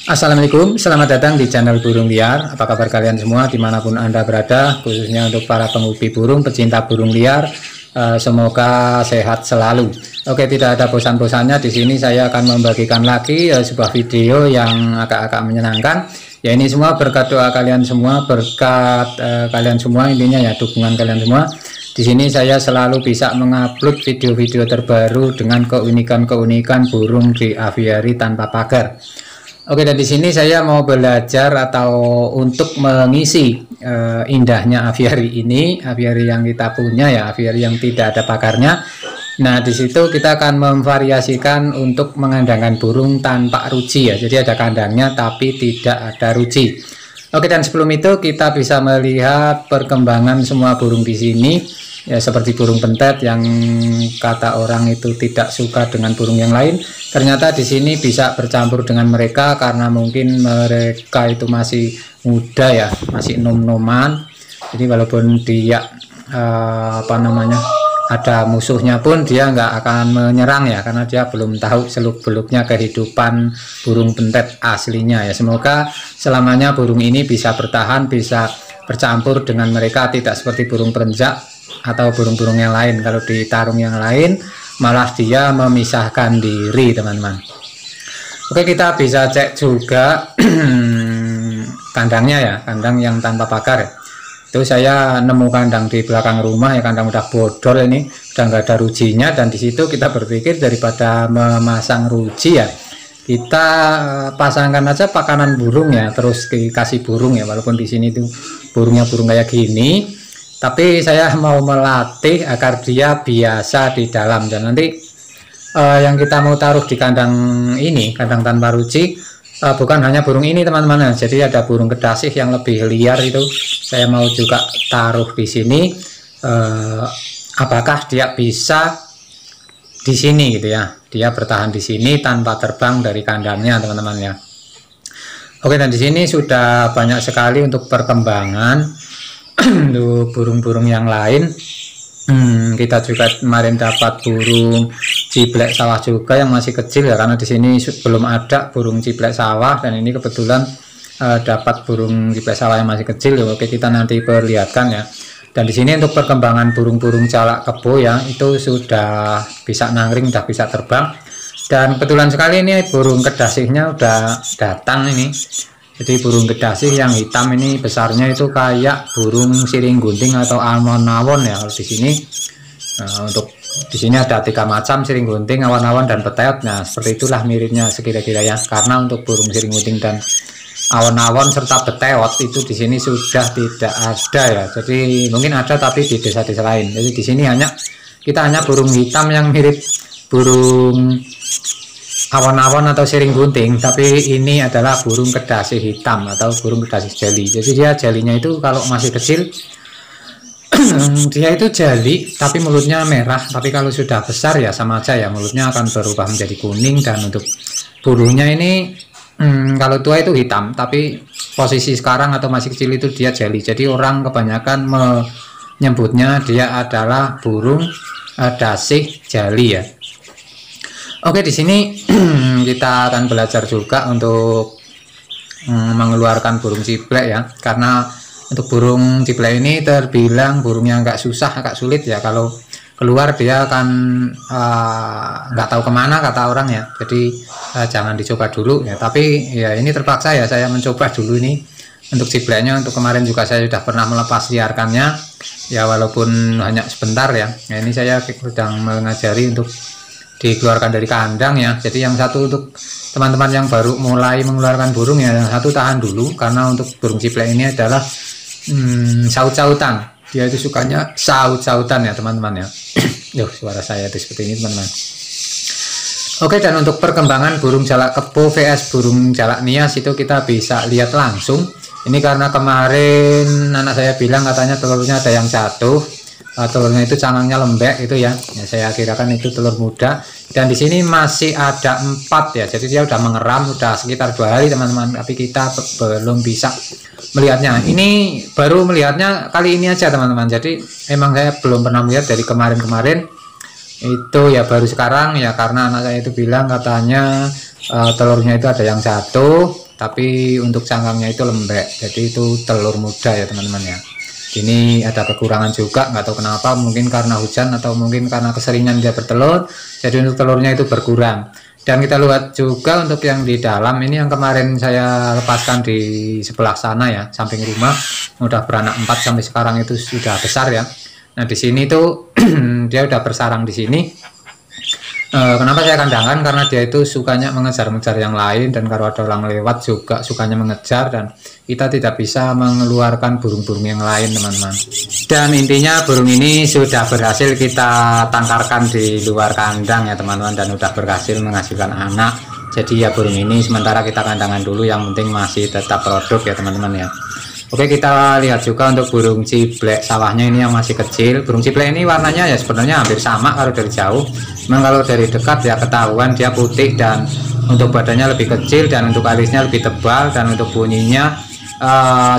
Assalamualaikum, selamat datang di channel Burung Liar. Apa kabar kalian semua dimanapun Anda berada, khususnya untuk para penghobi burung, pecinta burung liar. Semoga sehat selalu. Oke, tidak ada bosan-bosannya di sini saya akan membagikan lagi sebuah video yang agak-agak menyenangkan. Ya, ini semua berkat doa kalian semua, berkat kalian semua, intinya ya dukungan kalian semua. Di sini saya selalu bisa mengupload video-video terbaru dengan keunikan-keunikan burung di aviari tanpa pagar. Oke, dan di sini saya mau belajar atau untuk mengisi indahnya aviari ini, aviari yang kita punya ya, aviari yang tidak ada pagarnya. Nah, di situ kita akan memvariasikan untuk mengandangkan burung tanpa ruji ya. Jadi ada kandangnya tapi tidak ada ruji. Oke, dan sebelum itu kita bisa melihat perkembangan semua burung di sini. Ya, seperti burung pentet yang kata orang itu tidak suka dengan burung yang lain, ternyata di sini bisa bercampur dengan mereka karena mungkin mereka itu masih muda ya, masih nom-noman. Jadi walaupun dia ada musuhnya pun dia nggak akan menyerang ya, karena dia belum tahu seluk-beluknya kehidupan burung pentet aslinya ya. Semoga selamanya burung ini bisa bertahan, bisa bercampur dengan mereka, tidak seperti burung perenjak atau burung-burung yang lain. Kalau di tarung yang lain malah dia memisahkan diri, teman-teman. Oke, kita bisa cek juga kandangnya ya, kandang yang tanpa pagar ya. Itu saya nemu kandang di belakang rumah ya, kandang udah bodol ini, udah nggak ada rujinya. Dan di situ kita berpikir daripada memasang ruji ya, kita pasangkan aja pakanan burung ya, terus dikasih burung ya. Walaupun di sini tuh burungnya burung kayak gini, tapi saya mau melatih agar dia biasa di dalam. Dan nanti yang kita mau taruh di kandang ini, kandang tanpa ruji, bukan hanya burung ini teman-teman. Jadi ada burung kedasih yang lebih liar itu saya mau juga taruh di sini. Apakah dia bisa di sini gitu ya, dia bertahan di sini tanpa terbang dari kandangnya, teman-teman ya. Oke, dan di sini sudah banyak sekali untuk perkembangan untuk burung-burung yang lain. Kita juga kemarin dapat burung ciblek sawah juga yang masih kecil ya, karena di sini belum ada burung ciblek sawah, dan ini kebetulan dapat burung ciblek sawah yang masih kecil ya. Oke, kita nanti perlihatkan ya. Dan di sini untuk perkembangan burung-burung jalak kebo ya, itu sudah bisa nangkring, sudah bisa terbang. Dan kebetulan sekali ini burung kedasihnya udah datang ini. Jadi burung kedasih yang hitam ini besarnya itu kayak burung siring gunting atau awon-awon ya kalau di sini. Untuk di sini ada 3 macam, siring gunting, awon-awon, dan peteot. Nah, seperti itulah miripnya sekira-kira ya. Karena untuk burung siring gunting dan awon-awon serta peteot itu di sini sudah tidak ada ya. Jadi mungkin ada tapi di desa-desa lain. Jadi di sini kita hanya burung hitam yang mirip burung awon-awon atau siring gunting, tapi ini adalah burung kedasih hitam atau burung kedasih jali. Jadi dia jalinya itu kalau masih kecil dia itu jali tapi mulutnya merah, tapi kalau sudah besar ya sama aja ya, mulutnya akan berubah menjadi kuning. Dan untuk bulunya ini kalau tua itu hitam, tapi posisi sekarang atau masih kecil itu dia jali. Jadi orang kebanyakan menyebutnya dia adalah burung dasih jali ya. Oke, di sini kita akan belajar juga untuk mengeluarkan burung ciblek ya, karena untuk burung ciblek ini terbilang burungnya agak susah, agak sulit ya. Kalau keluar dia akan nggak tahu kemana kata orang ya. Jadi jangan dicoba dulu ya. Tapi ya ini terpaksa ya saya mencoba dulu ini untuk cibleknya. Untuk kemarin juga saya sudah pernah melepas liarkannya ya, walaupun hanya sebentar ya. Nah, ini saya sedang mengajari untuk dikeluarkan dari kandang ya. Jadi yang satu untuk teman-teman yang baru mulai mengeluarkan burung ya, yang satu tahan dulu, karena untuk burung ciblek ini adalah saut-sautan. Dia itu sukanya saut-sautan ya teman-teman ya. Duh, suara saya itu seperti ini teman-teman. Oke, dan untuk perkembangan burung jalak kebo vs burung jalak nias itu kita bisa lihat langsung. Ini karena kemarin anak saya bilang katanya telurnya ada yang jatuh. Telurnya itu cangangnya lembek itu ya. Saya kirakan itu telur muda. Dan di sini masih ada 4 ya. Jadi dia udah mengeram, udah sekitar 2 hari teman-teman. Tapi kita belum bisa melihatnya. Ini baru melihatnya kali ini aja teman-teman. Jadi emang saya belum pernah melihat dari kemarin-kemarin. Itu ya baru sekarang ya, karena anak saya itu bilang katanya telurnya itu ada yang jatuh, tapi untuk cangkangnya itu lembek. Jadi itu telur muda ya teman-teman ya. Ini ada kekurangan juga, nggak tahu kenapa, mungkin karena hujan atau mungkin karena keseringan dia bertelur, jadi untuk telurnya itu berkurang. Dan kita lihat juga untuk yang di dalam ini, yang kemarin saya lepaskan di sebelah sana ya, samping rumah, udah beranak 4 sampai sekarang itu sudah besar ya. Nah di sini tuh dia udah bersarang di sini. Kenapa saya kandangkan? Karena dia itu sukanya mengejar-ngejar yang lain, dan kalau ada orang lewat juga sukanya mengejar, dan kita tidak bisa mengeluarkan burung-burung yang lain teman-teman. Dan intinya burung ini sudah berhasil kita tangkarkan di luar kandang ya teman-teman, dan sudah berhasil menghasilkan anak. Jadi ya burung ini sementara kita kandangkan dulu, yang penting masih tetap produk ya teman-teman ya. Oke, kita lihat juga untuk burung ciblek sawahnya ini yang masih kecil. Burung ciblek ini warnanya ya sebenarnya hampir sama kalau dari jauh. Memang kalau dari dekat ya ketahuan dia putih, dan untuk badannya lebih kecil, dan untuk alisnya lebih tebal, dan untuk bunyinya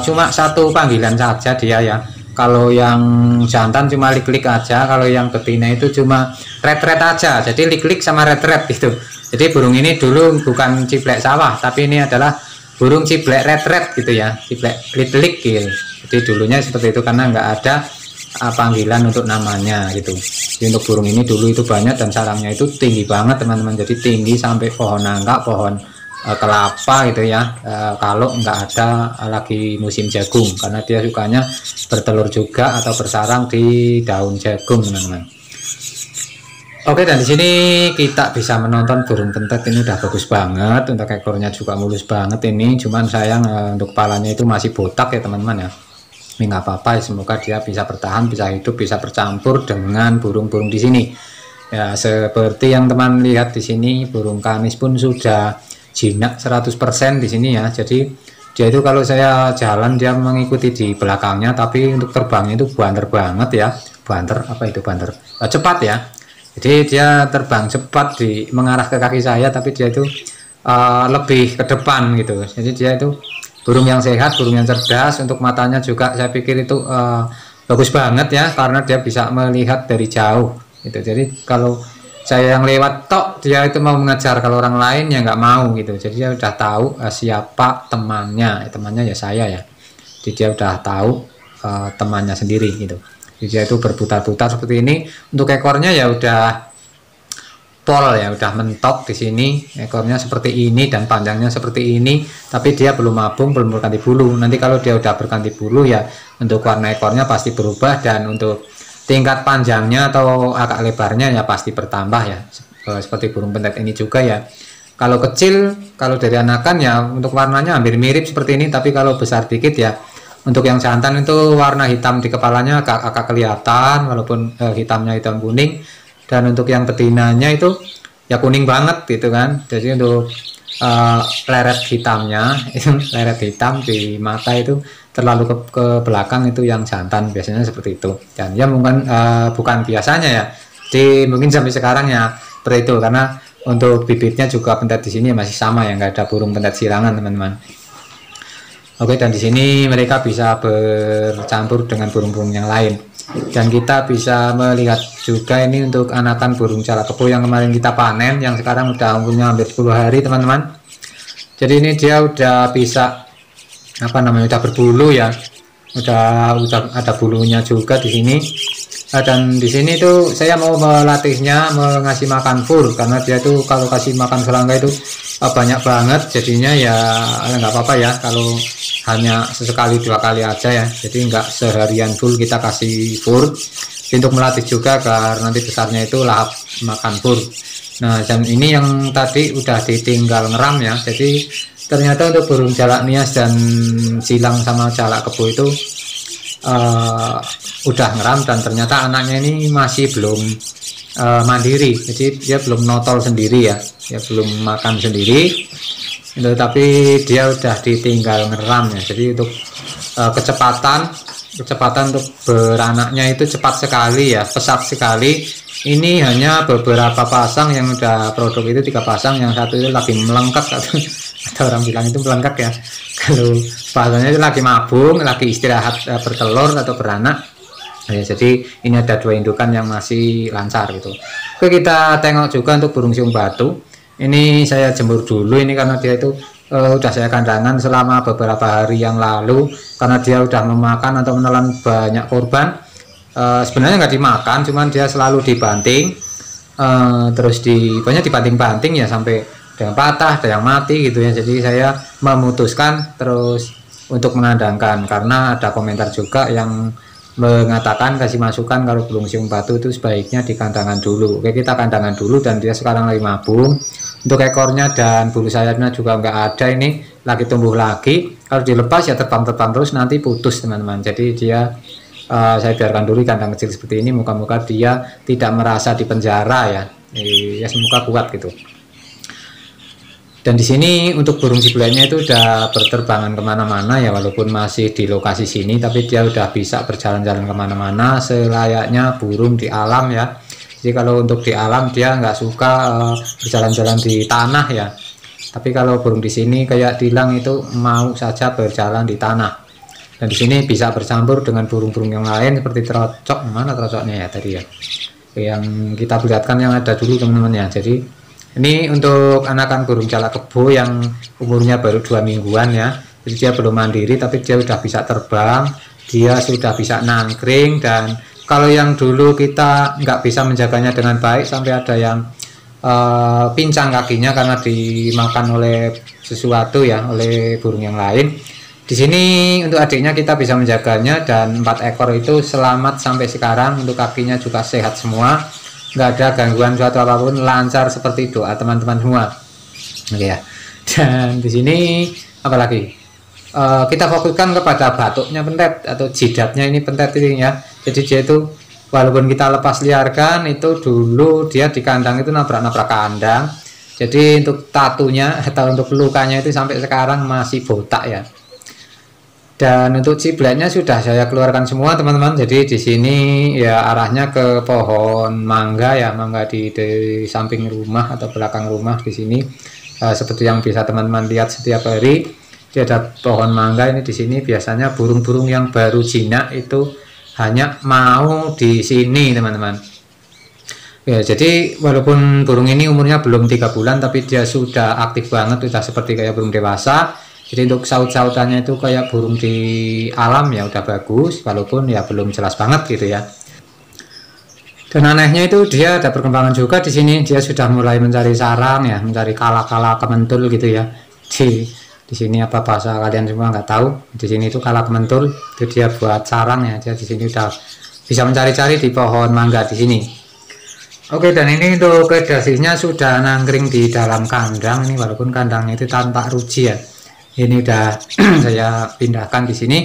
cuma satu panggilan saja dia ya. Kalau yang jantan cuma lik-lik aja, kalau yang betina itu cuma red-red aja. Jadi lik-lik sama red-red gitu. Jadi burung ini dulu bukan ciblek sawah, tapi ini adalah burung ciblek red gitu ya, ciblek lik-lik gitu. Jadi dulunya seperti itu karena nggak ada panggilan untuk namanya gitu. Jadi untuk burung ini dulu itu banyak, dan sarangnya itu tinggi banget teman-teman. Jadi tinggi sampai pohon nangka, pohon kelapa gitu ya. Kalau nggak ada lagi musim jagung, karena dia sukanya bertelur juga atau bersarang di daun jagung teman-teman. Oke, dan di sini kita bisa menonton burung pentet ini udah bagus banget, untuk ekornya juga mulus banget ini. Cuman sayang untuk kepalanya itu masih botak ya teman-teman ya. Ini nggak apa-apa, semoga dia bisa bertahan, bisa hidup, bisa bercampur dengan burung-burung di sini. Ya seperti yang teman lihat di sini, burung kamis pun sudah jinak 100% di sini ya. Jadi dia itu kalau saya jalan dia mengikuti di belakangnya, tapi untuk terbangnya itu banter banget ya. Banter apa itu banter? Cepat ya. Jadi dia terbang cepat mengarah ke kaki saya, tapi dia itu lebih ke depan gitu. Jadi dia itu burung yang sehat, burung yang cerdas. Untuk matanya juga saya pikir itu bagus banget ya, karena dia bisa melihat dari jauh gitu. Jadi kalau saya yang lewat tok, dia itu mau mengejar, kalau orang lain ya nggak mau gitu. Jadi dia udah tahu siapa temannya. Temannya ya saya ya. Jadi dia udah tahu temannya sendiri gitu. Dia itu berputar-putar seperti ini. Untuk ekornya ya udah pol ya, udah mentok di sini. Ekornya seperti ini dan panjangnya seperti ini, tapi dia belum mabung, belum berganti bulu. Nanti kalau dia udah berganti bulu ya untuk warna ekornya pasti berubah, dan untuk tingkat panjangnya atau agak lebarnya ya pasti bertambah ya. Seperti burung pentet ini juga ya. Kalau kecil, kalau dari anakan ya untuk warnanya hampir mirip seperti ini, tapi kalau besar dikit ya. Untuk yang jantan itu warna hitam di kepalanya agak kelihatan, walaupun hitamnya hitam kuning. Dan untuk yang betinanya itu ya kuning banget gitu kan. Jadi untuk leret hitamnya itu leret hitam di mata itu terlalu ke belakang, itu yang jantan biasanya seperti itu. Dan ya mungkin bukan biasanya ya. Jadi mungkin sampai sekarang ya seperti itu, karena untuk bibitnya juga pentet di sini masih sama ya, nggak ada burung pentet silangan teman-teman. Oke, dan di sini mereka bisa bercampur dengan burung-burung yang lain. Dan kita bisa melihat juga ini untuk anakan burung jalak kebo yang kemarin kita panen, yang sekarang udah umurnya hampir 10 hari teman-teman. Jadi ini dia udah bisa udah berbulu ya. Udah ada bulunya juga di sini. Dan di sini tuh saya mau melatihnya mengasih makan fur, karena dia tuh kalau kasih makan serangga itu banyak banget, jadinya ya nggak apa-apa ya kalau hanya sesekali 2 kali aja ya. Jadi nggak seharian full kita kasih fur. Untuk melatih juga agar nanti besarnya itu lahap makan fur. Nah, dan ini yang tadi udah ditinggal ngeram ya. Jadi ternyata untuk burung jalak nias dan silang sama jalak kebo itu udah ngeram, dan ternyata anaknya ini masih belum mandiri. Jadi dia belum notol sendiri ya, dia belum makan sendiri itu, tapi dia udah ditinggal ngeram ya. Jadi untuk kecepatan untuk beranaknya itu cepat sekali ya, pesat sekali. Ini hanya beberapa pasang yang udah produk itu 3 pasang, yang satu itu lagi melengkak atau orang bilang itu melengkak ya, kalau bahasanya itu lagi mabung, lagi istirahat bertelur atau beranak ya. Jadi ini ada 2 indukan yang masih lancar gitu. Oke, kita tengok juga untuk burung siung batu. Ini saya jemur dulu ini karena dia itu udah saya kandangan selama beberapa hari yang lalu, karena dia udah memakan atau menelan banyak korban. Sebenarnya nggak dimakan, cuman dia selalu dibanting, terus banyak dibanting-banting ya, sampai ada yang patah, ada yang mati gitu ya. Jadi saya memutuskan terus untuk menandangkan, karena ada komentar juga yang mengatakan, kasih masukan kalau burung siung batu itu sebaiknya di kandangan dulu. Oke, kita kandangan dulu, dan dia sekarang lagi mabung. Untuk ekornya dan bulu sayapnya juga nggak ada, ini lagi tumbuh lagi. Kalau dilepas ya terbang-terbang terus, nanti putus teman-teman. Jadi dia saya biarkan dulu di kandang kecil seperti ini, muka-muka dia tidak merasa di penjara ya. Ya semoga kuat gitu. Dan di sini untuk burung cibulaynya itu udah berterbangan kemana-mana ya, walaupun masih di lokasi sini, tapi dia udah bisa berjalan-jalan kemana-mana selayaknya burung di alam ya. Jadi kalau untuk di alam dia nggak suka berjalan-jalan di tanah ya, tapi kalau burung di sini kayak dilang itu mau saja berjalan di tanah. Dan di sini bisa bercampur dengan burung-burung yang lain seperti terocok. Mana terocoknya ya tadi ya, yang kita perlihatkan yang ada dulu teman-teman ya. Jadi ini untuk anakan burung jalak kebo yang umurnya baru 2 mingguan ya. Jadi dia belum mandiri, tapi dia sudah bisa terbang, dia sudah bisa nangkring. Dan kalau yang dulu kita nggak bisa menjaganya dengan baik, sampai ada yang pincang kakinya karena dimakan oleh sesuatu ya, oleh burung yang lain. Di sini untuk adiknya kita bisa menjaganya, dan 4 ekor itu selamat sampai sekarang. Untuk kakinya juga sehat semua, nggak ada gangguan suatu apapun, lancar seperti doa teman-teman semua. Oke ya. Dan di sini apalagi kita fokuskan kepada batuknya pentet atau jidatnya ini pentet ini ya. Jadi dia itu walaupun kita lepas liarkan, itu dulu dia di kandang itu nabrak-nabrak kandang. Jadi untuk tatunya atau untuk lukanya itu sampai sekarang masih botak ya. Dan untuk cibleknya sudah saya keluarkan semua teman-teman. Jadi di sini ya arahnya ke pohon mangga ya, mangga di samping rumah atau belakang rumah di sini. Seperti yang bisa teman-teman lihat setiap hari, dia ada pohon mangga ini. Di sini biasanya burung-burung yang baru jinak itu hanya mau di sini teman-teman. Ya, jadi walaupun burung ini umurnya belum 3 bulan, tapi dia sudah aktif banget, sudah seperti kayak burung dewasa. Jadi untuk saut-sautannya itu kayak burung di alam ya, udah bagus, walaupun ya belum jelas banget gitu ya. Dan anehnya itu dia ada perkembangan juga di sini. Dia sudah mulai mencari sarang ya, mencari kala-kala kementul gitu ya. Di sini apa bahasa kalian semua nggak tahu. Di sini itu kala kementul, itu dia buat sarang ya. Dia di sini udah bisa mencari-cari di pohon mangga di sini. Oke, dan ini untuk kedasinya sudah nangkring di dalam kandang ini, walaupun kandangnya itu tanpa ruji ya. Ini udah saya pindahkan di sini.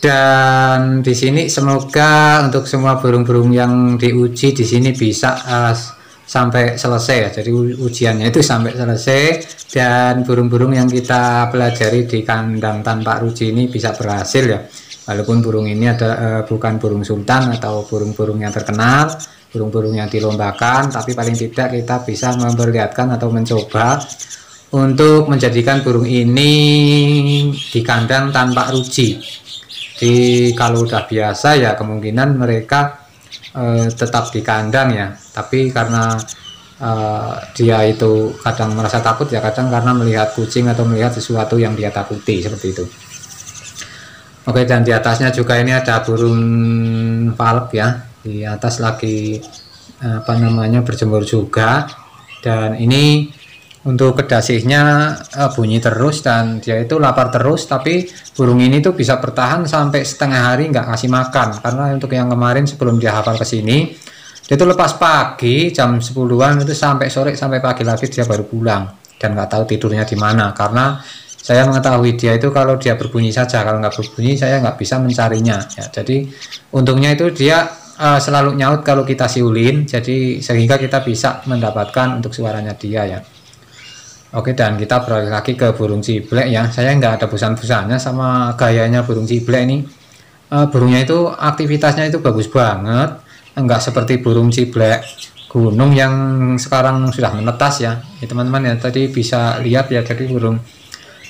Dan di sini semoga untuk semua burung-burung yang diuji di sini bisa sampai selesai ya. Jadi ujiannya itu sampai selesai, dan burung-burung yang kita pelajari di kandang tanpa ruji ini bisa berhasil ya. Walaupun burung ini ada bukan burung sultan atau burung-burung yang terkenal, burung-burung yang dilombakan, tapi paling tidak kita bisa memperlihatkan atau mencoba untuk menjadikan burung ini di kandang tanpa ruji. Jadi kalau udah biasa ya kemungkinan mereka tetap di kandang ya, tapi karena dia itu kadang merasa takut ya, kadang karena melihat kucing atau melihat sesuatu yang dia takuti seperti itu. Oke, dan di atasnya juga ini ada burung valp ya, di atas lagi apa namanya berjemur juga. Dan ini untuk kedasihnya bunyi terus, dan dia itu lapar terus, tapi burung ini tuh bisa bertahan sampai setengah hari nggak ngasih makan. Karena untuk yang kemarin sebelum dia hafal ke sini, Itu lepas pagi jam 10-an itu sampai sore, sampai pagi lagi dia baru pulang, dan nggak tahu tidurnya di mana, karena saya mengetahui dia itu kalau dia berbunyi saja, kalau nggak berbunyi saya nggak bisa mencarinya ya. Jadi untungnya itu dia selalu nyaut kalau kita siulin, jadi sehingga kita bisa mendapatkan untuk suaranya dia ya. Oke, dan kita beralih lagi ke burung ciblek ya. Saya nggak ada bosan-bosannya sama gayanya burung ciblek ini. Burungnya itu aktivitasnya itu bagus banget, enggak seperti burung ciblek gunung yang sekarang sudah menetas ya. Teman-teman ya, tadi bisa lihat ya, jadi burung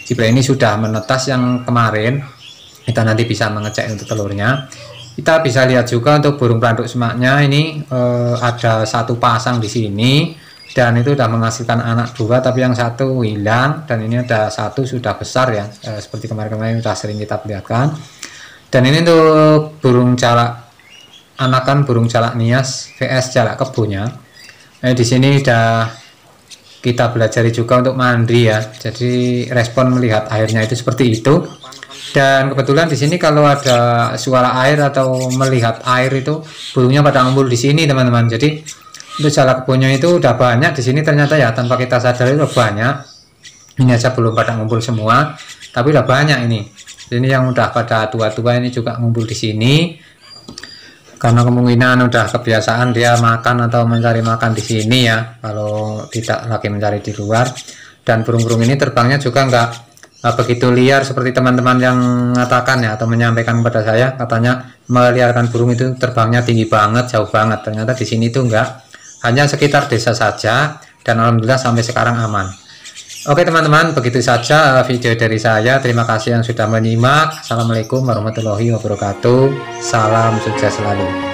ciblek ini sudah menetas yang kemarin. Kita nanti bisa mengecek untuk telurnya. Kita bisa lihat juga untuk burung pelanduk semaknya ini ada satu pasang di sini, dan itu sudah menghasilkan anak 2, tapi yang satu hilang, dan ini ada satu sudah besar ya, seperti kemarin-kemarin sudah sering kita perlihatkan. Dan ini untuk burung jalak anakan, burung jalak nias vs jalak kebonya. Di sini sudah kita belajar juga untuk mandi ya, jadi respon melihat airnya itu seperti itu. Dan kebetulan di sini kalau ada suara air atau melihat air itu burungnya pada ngumpul di sini teman-teman. Jadi untuk jalak kebonya itu udah banyak di sini ternyata ya, tanpa kita sadari udah banyak. Ini aja belum pada ngumpul semua, tapi udah banyak ini. Ini yang udah pada tua-tua ini juga ngumpul di sini, karena kemungkinan udah kebiasaan dia makan atau mencari makan di sini ya, kalau tidak lagi mencari di luar. Dan burung-burung ini terbangnya juga nggak begitu liar seperti teman-teman yang mengatakan ya, atau menyampaikan kepada saya, katanya meliarkan burung itu terbangnya tinggi banget, jauh banget. Ternyata di sini tuh enggak, hanya sekitar desa saja, dan alhamdulillah sampai sekarang aman. Oke teman-teman, begitu saja video dari saya. Terima kasih yang sudah menyimak. Assalamualaikum warahmatullahi wabarakatuh. Salam sukses selalu.